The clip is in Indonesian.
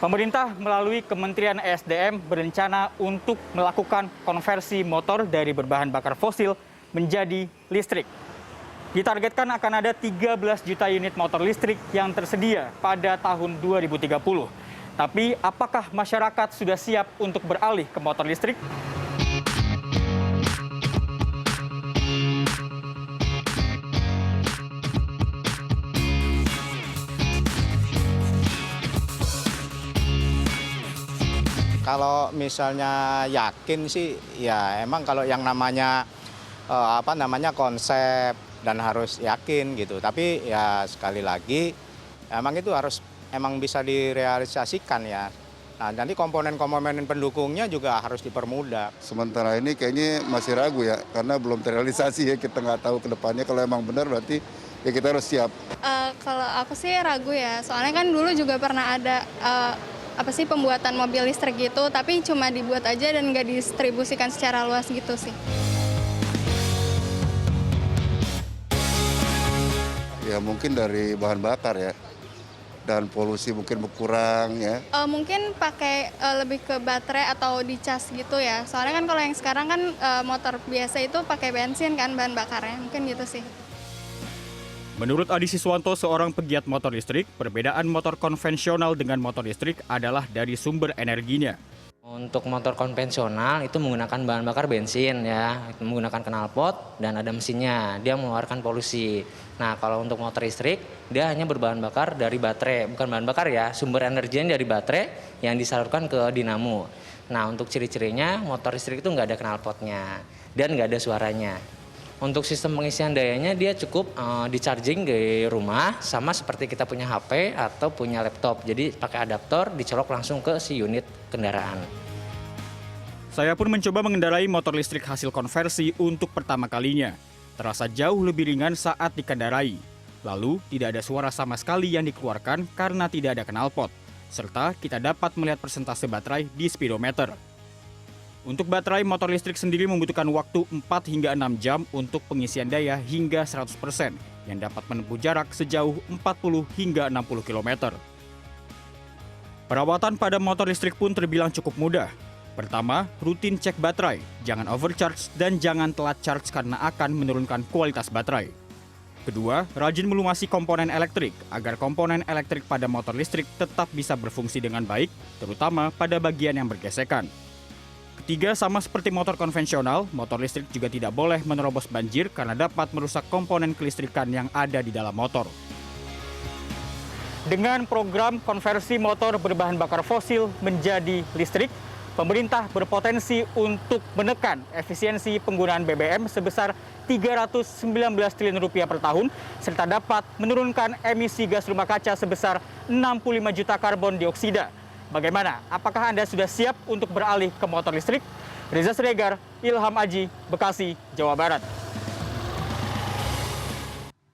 Pemerintah melalui Kementerian ESDM berencana untuk melakukan konversi motor dari berbahan bakar fosil menjadi listrik. Ditargetkan akan ada 13 juta unit motor listrik yang tersedia pada tahun 2030. Tapi apakah masyarakat sudah siap untuk beralih ke motor listrik? Kalau misalnya yakin sih, ya emang kalau yang namanya konsep dan harus yakin gitu. Tapi ya sekali lagi, emang itu harus bisa direalisasikan ya. Nah, nanti komponen-komponen pendukungnya juga harus dipermudah. Sementara ini kayaknya masih ragu ya, karena belum terrealisasi ya. Kita nggak tahu ke depannya, kalau emang benar berarti ya kita harus siap. Kalau aku sih ragu ya, soalnya kan dulu juga pernah ada pembuatan mobil listrik gitu, tapi cuma dibuat aja dan nggak didistribusikan secara luas gitu sih. Ya mungkin dari bahan bakar ya, dan polusi mungkin berkurang ya. Mungkin pakai lebih ke baterai atau dicas gitu ya, soalnya kan kalau yang sekarang kan motor biasa itu pakai bensin kan bahan bakarnya, mungkin gitu sih. Menurut Adi Siswanto, seorang pegiat motor listrik, perbedaan motor konvensional dengan motor listrik adalah dari sumber energinya. Untuk motor konvensional itu menggunakan bahan bakar bensin ya, menggunakan knalpot dan ada mesinnya, dia mengeluarkan polusi. Nah, kalau untuk motor listrik, dia hanya berbahan bakar dari baterai, bukan bahan bakar ya, sumber energinya dari baterai yang disalurkan ke dinamo. Nah, untuk ciri-cirinya motor listrik itu nggak ada knalpotnya dan nggak ada suaranya. Untuk sistem pengisian dayanya dia cukup di-charging di rumah, sama seperti kita punya HP atau punya laptop. Jadi pakai adaptor, dicolok langsung ke si unit kendaraan. Saya pun mencoba mengendarai motor listrik hasil konversi untuk pertama kalinya. Terasa jauh lebih ringan saat dikendarai. Lalu tidak ada suara sama sekali yang dikeluarkan karena tidak ada knalpot. Serta kita dapat melihat persentase baterai di speedometer. Untuk baterai, motor listrik sendiri membutuhkan waktu 4 hingga 6 jam untuk pengisian daya hingga 100% yang dapat menempuh jarak sejauh 40 hingga 60 km. Perawatan pada motor listrik pun terbilang cukup mudah. Pertama, rutin cek baterai, jangan overcharge dan jangan telat charge karena akan menurunkan kualitas baterai. Kedua, rajin melumasi komponen elektrik agar komponen elektrik pada motor listrik tetap bisa berfungsi dengan baik, terutama pada bagian yang bergesekan. Ketiga, sama seperti motor konvensional, motor listrik juga tidak boleh menerobos banjir karena dapat merusak komponen kelistrikan yang ada di dalam motor. Dengan program konversi motor berbahan bakar fosil menjadi listrik, pemerintah berpotensi untuk menekan efisiensi penggunaan BBM sebesar Rp319 triliun per tahun, serta dapat menurunkan emisi gas rumah kaca sebesar 65 juta karbon dioksida. Bagaimana? Apakah Anda sudah siap untuk beralih ke motor listrik? Reza Siregar, Ilham Aji, Bekasi, Jawa Barat.